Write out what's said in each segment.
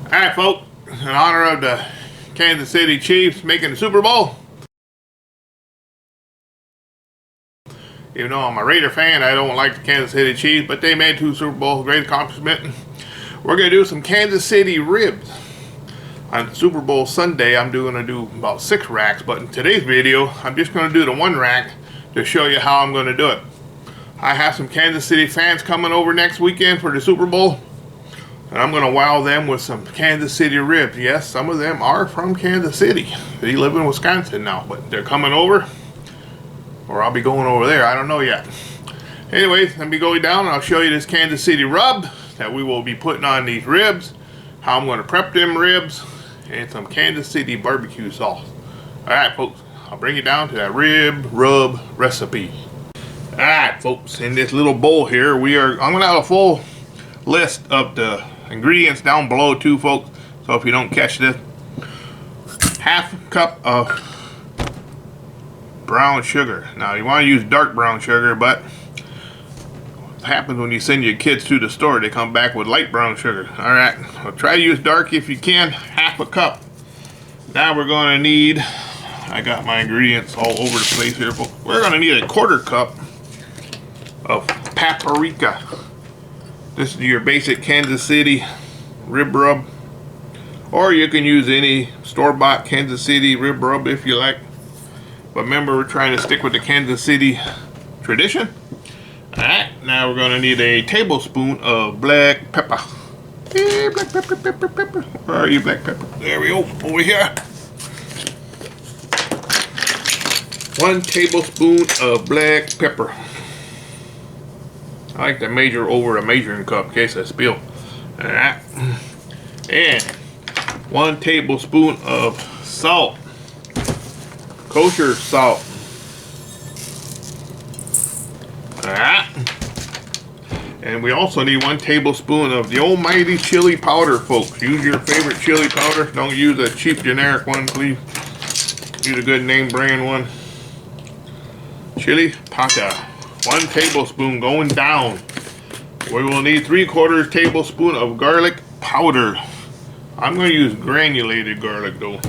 Alright, folks, in honor of the Kansas City Chiefs making the Super Bowl. Even though I'm a Raider fan, I don't like the Kansas City Chiefs, but they made 2 Super Bowls, great accomplishment. We're going to do some Kansas City ribs. On Super Bowl Sunday, I'm going to do about 6 racks, but in today's video, I'm just going to do the 1 rack to show you how I'm going to do it. I have some Kansas City fans coming over next weekend for the Super Bowl, and I'm going to wow them with some Kansas City ribs. Yes, some of them are from Kansas City. They live in Wisconsin now, but they're coming over, or I'll be going over there. I don't know yet. Anyways, let me go down and I'll show you this Kansas City rub that we will be putting on these ribs, how I'm going to prep them ribs, and some Kansas City barbecue sauce. Alright, folks, I'll bring you down to that rib rub recipe. Alright, folks, in this little bowl here, I'm going to have a full list of the ingredients down below too, folks, so if you don't catch this. Half cup of brown sugar. Now you want to use dark brown sugar, but what happens when you send your kids to the store, they come back with light brown sugar. Alright, well, try to use dark if you can. Half a cup. Now we're going to need, I got my ingredients all over the place here, folks. We're going to need a 1/4 cup of paprika. This is your basic Kansas City rib rub, or you can use any store-bought Kansas City rib rub if you like. But remember, we're trying to stick with the Kansas City tradition. Alright, now we're going to need a tablespoon of black pepper. Hey, black pepper, pepper, pepper. Where are you, black pepper? There we go, over here. 1 tablespoon of black pepper. I like to measure over a measuring cup in case I spill. Alright. And 1 tablespoon of salt. Kosher salt. Alright. And we also need 1 tablespoon of the almighty chili powder, folks. Use your favorite chili powder. Don't use a cheap generic one, please. Use a good name brand one. Chili powder. 1 tablespoon going down. We will need 3/4 tablespoon of garlic powder. I'm going to use granulated garlic though,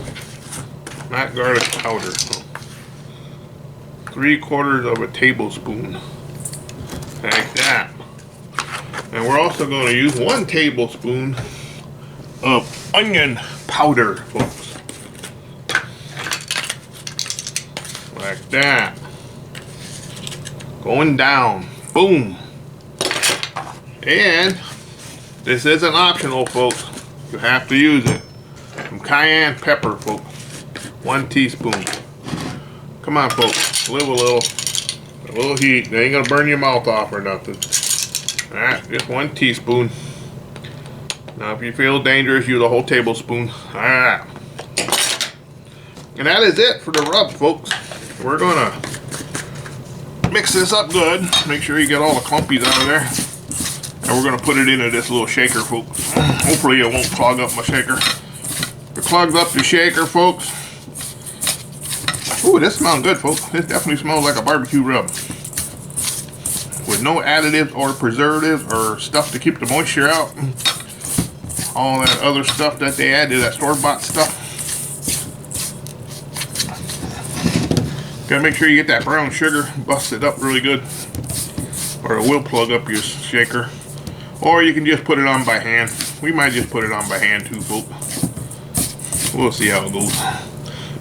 not garlic powder. 3/4 tablespoon, like that. And we're also going to use 1 tablespoon of onion powder, folks, like that. Going down. Boom. And this isn't optional, folks. You have to use it. Some cayenne pepper, folks. 1 teaspoon. Come on, folks. Live a little heat. They ain't gonna burn your mouth off or nothing. Alright, just 1 teaspoon. Now if you feel dangerous, use a whole tablespoon. Alright. And that is it for the rub, folks. We're gonna mix this up good. Make sure you get all the clumpies out of there. And we're going to put it into this little shaker, folks. Hopefully it won't clog up my shaker. If it clogs up the shaker, folks. Ooh, this smells good, folks. This definitely smells like a barbecue rub. With no additives or preservatives or stuff to keep the moisture out. All that other stuff that they add to that store-bought stuff. Gotta make sure you get that brown sugar busted up really good, or it will plug up your shaker. Or you can just put it on by hand. We might just put it on by hand too, folks. We'll see how it goes.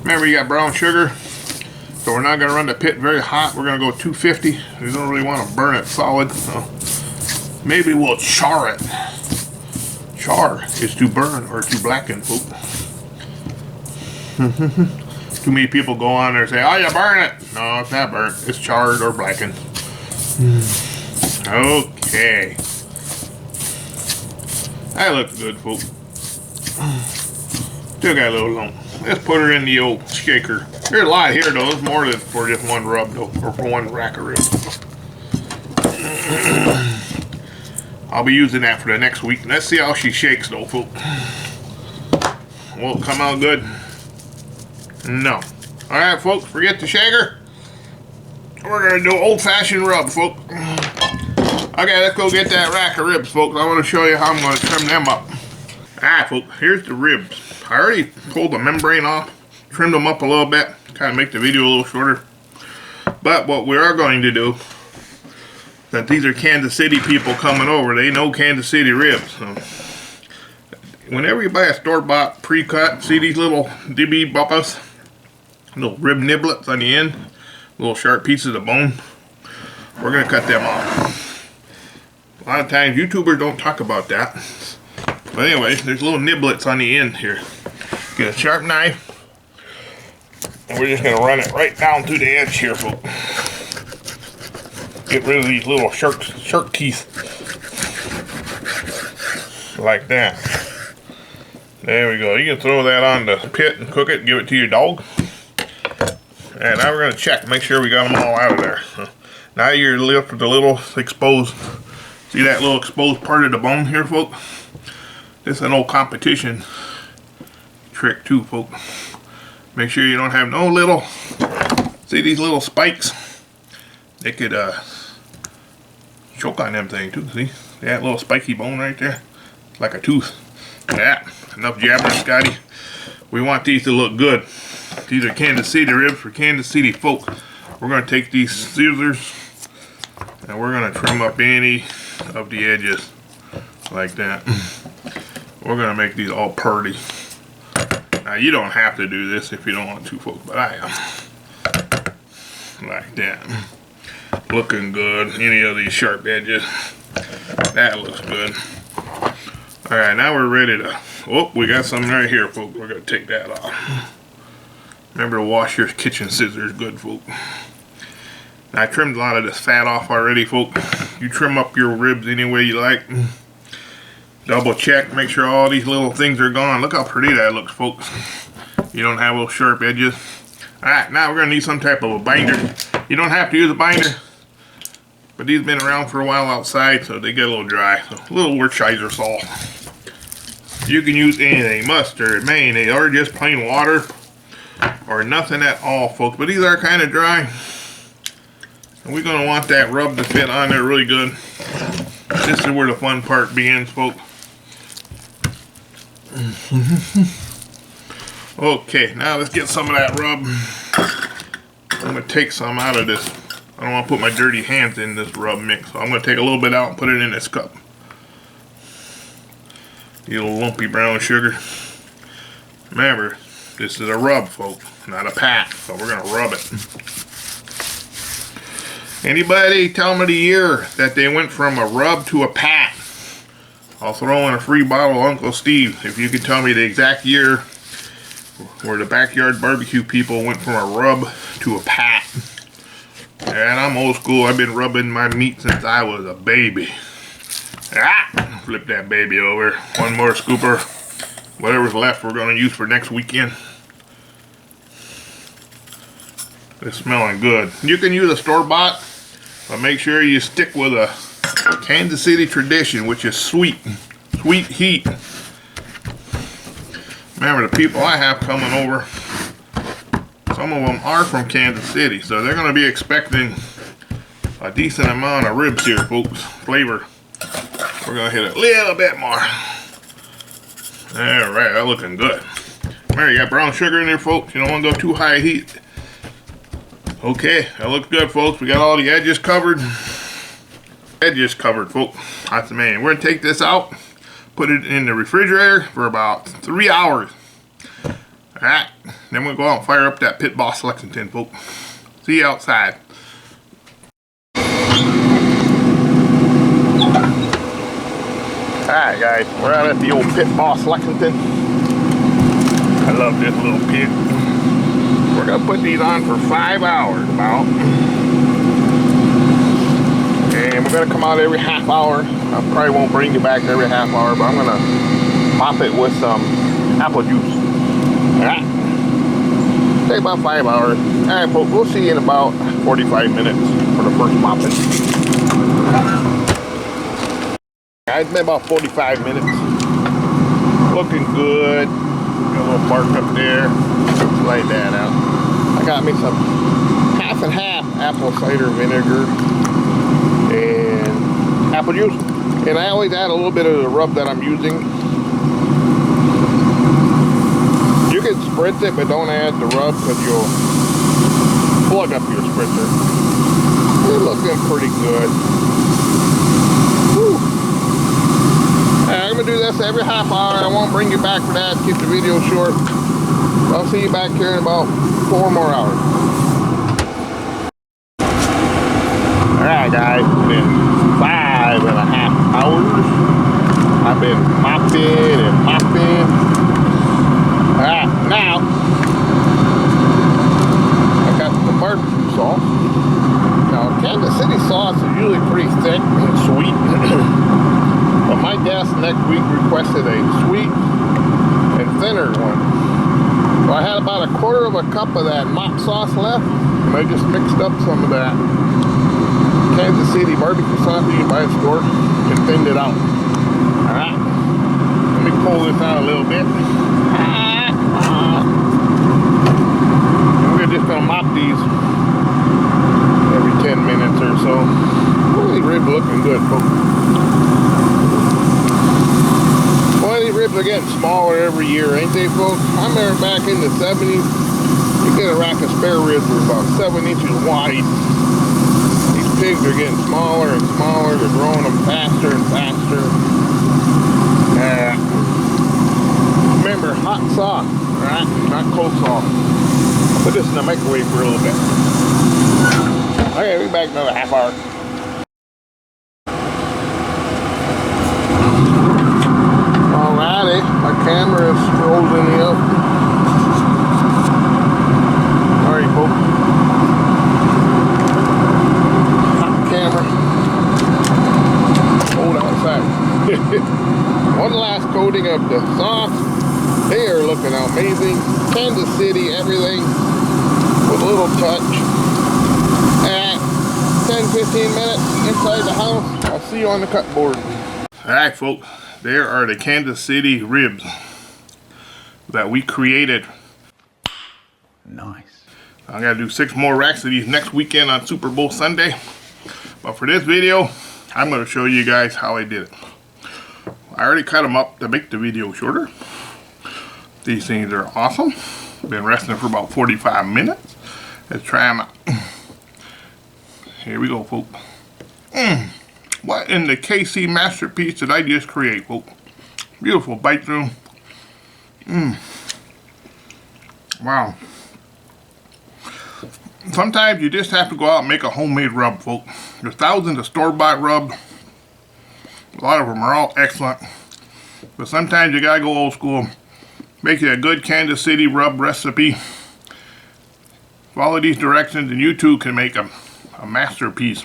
Remember, you got brown sugar, so we're not gonna run the pit very hot. We're gonna go 250. We don't really want to burn it solid. So maybe we'll char it. Char is to burn or to blacken, folks. Too many people go on there and say, oh, you burn it. No, it's not burnt. It's charred or blackened. Okay. That looks good, folks. Still got a little lump. Let's put her in the old shaker. There's a lot here, though. There's more than for just 1 rub, though. Or for 1 rack of ribs. I'll be using that for the next week. Let's see how she shakes, though, folks. Will it come out good? No. Alright, folks, forget the shaker. We're going to do old-fashioned rub, folks. Okay, let's go get that rack of ribs, folks. I want to show you how I'm going to trim them up. Alright folks, here's the ribs. I already pulled the membrane off, trimmed them up a little bit, kind of make the video a little shorter. But what we are going to do, since these are Kansas City people coming over, they know Kansas City ribs. So whenever you buy a store-bought pre-cut, see these little dibby buppas, little rib niblets on the end, little sharp pieces of bone. We're gonna cut them off. A lot of times YouTubers don't talk about that. But anyway, there's little niblets on the end here. Get a sharp knife, and we're just gonna run it right down through the edge here, folks. Get rid of these little shark teeth. Like that. There we go. You can throw that on the pit and cook it and give it to your dog. And now we're gonna check, make sure we got them all out of there. Now you're left with a little exposed. See that little exposed part of the bone here, folks? This is an old competition trick too, folks. Make sure you don't have no little, see these little spikes? They could choke on them things too, see? That little spiky bone right there? It's like a tooth. Yeah, enough jabbering, Scotty. We want these to look good. These are Kansas City ribs for Kansas City folk. We're gonna take these scissors and we're gonna trim up any of the edges like that. We're gonna make these all purty. Now you don't have to do this if you don't want to, folks, but I am. Like that. Looking good. Any of these sharp edges. That looks good. Alright, now we're ready to, oh, we got something right here, folks. We're gonna take that off. Remember to wash your kitchen scissors good, folks. Now, I trimmed a lot of this fat off already, folks. You trim up your ribs any way you like. Double check, make sure all these little things are gone. Look how pretty that looks, folks. You don't have little sharp edges. Alright, now we're going to need some type of a binder. You don't have to use a binder, but these have been around for a while outside, so they get a little dry. So a little Worcestershire sauce. You can use anything, mustard, mayonnaise, or just plain water, or nothing at all, folks. But these are kind of dry. And we're going to want that rub to fit on there really good. This is where the fun part begins, folks. Okay, now let's get some of that rub. I'm going to take some out of this. I don't want to put my dirty hands in this rub mix, so I'm going to take a little bit out and put it in this cup. You little lumpy brown sugar. Remember, this is a rub, folks, not a pat, so we're going to rub it. Anybody tell me the year that they went from a rub to a pat? I'll throw in a free bottle of Uncle Steve if you can tell me the exact year where the backyard barbecue people went from a rub to a pat. And I'm old school. I've been rubbing my meat since I was a baby. Ah, flip that baby over. One more scooper. Whatever's left we're going to use for next weekend. It's smelling good. You can use a store-bought, but make sure you stick with a Kansas City tradition, which is sweet heat. Remember, the people I have coming over, some of them are from Kansas City, so they're going to be expecting a decent amount of ribs here, folks. Flavor. We're going to hit a little bit more. Alright, that's looking good. Remember, you got brown sugar in there, folks. You don't want to go too high heat. Okay, that looks good, folks. We got all the edges covered. Edges covered, folks. That's the main. We're going to take this out, put it in the refrigerator for about 3 hours. Alright, then we'll go out and fire up that Pit Boss Lexington, folks. See you outside. Alright, guys, we're out at the old Pit Boss Lexington. I love this little pit. We're going to put these on for 5 hours about. And we're going to come out every half hour. I probably won't bring you back every half hour, but I'm going to pop it with some apple juice. Alright. Take about 5 hours. Alright, folks, we'll see you in about 45 minutes for the first popping. It's been about 45 minutes. Looking good. Got a little bark up there. Slide that out. I got me some half and half apple cider vinegar and apple juice. And I always add a little bit of the rub that I'm using spritz it, but don't add the rub because you'll plug up your spritzer. It's looking pretty good. Whew. I'm going to do this every half hour. I won't bring you back for that. Keep the video short. I'll see you back here in about 4 more hours. Alright guys, it's been 5.5 hours. I've been mopping and mopping. Alright, now I got the barbecue sauce. Now Kansas City sauce is usually pretty thick and sweet. But my guest next week requested a sweet and thinner one. So I had about 1/4 cup of that mop sauce left, and I just mixed up some of that Kansas City barbecue sauce you can buy at the store and thinned it out. Alright, let me pull this out a little bit. We're just going to mop these every 10 minutes or so. Well, these ribs looking good, folks. Well, these ribs are getting smaller every year, ain't they, folks? I remember back in the 70s, you get a rack of spare ribs that were about 7 inches wide. These pigs are getting smaller and smaller. They're growing them faster and faster. Remember, hot sauce, right? Not cold sauce. I'll put this in the microwave for a little bit. Okay, we'll be back another half hour. Alrighty, my camera is frozen up. Sorry, folks. Hot camera. Hold outside. One last coating of the sauce. They are looking amazing. Kansas City, everything with a little touch. At 10-15 minutes inside the house. I'll see you on the cut board. Alright, folks. There are the Kansas City ribs that we created. Nice. I gotta do 6 more racks of these next weekend on Super Bowl Sunday. But for this video, I'm gonna show you guys how I did it. I already cut them up to make the video shorter. These things are awesome. Been resting for about 45 minutes. Let's try them out. Here we go, folks. What in the KC masterpiece did I just create, folks? Beautiful bite through. Wow. Sometimes you just have to go out and make a homemade rub, folks. There's thousands of store-bought rub. A lot of them are all excellent. But sometimes you gotta go old school. Make you a good Kansas City rub recipe. Follow these directions and you too can make a masterpiece.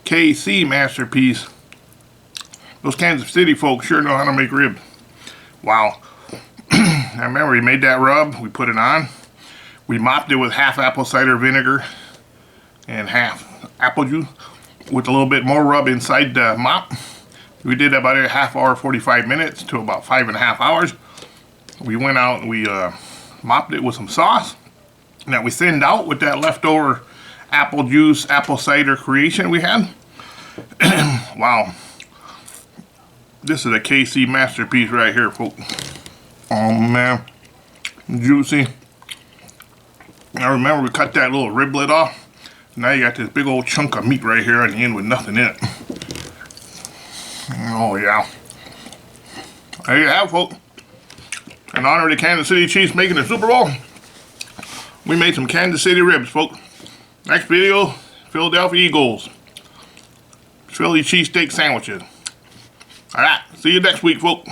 KC masterpiece. Those Kansas City folks sure know how to make ribs. Wow. I remember we made that rub, we put it on. We mopped it with half apple cider vinegar and half apple juice with a little bit more rub inside the mop. We did about a half hour, 45 minutes to about 5.5 hours. We went out and we mopped it with some sauce that we thinned out with that leftover apple juice, apple cider creation we had. Wow. This is a KC masterpiece right here, folks. Oh man. Juicy. I remember we cut that little riblet off. Now you got this big old chunk of meat right here on the end with nothing in it. Oh yeah. There you have it, folks. In honor of the Kansas City Chiefs making the Super Bowl, we made some Kansas City ribs, folks. Next video, Philadelphia Eagles. Philly cheesesteak sandwiches. Alright, see you next week, folks.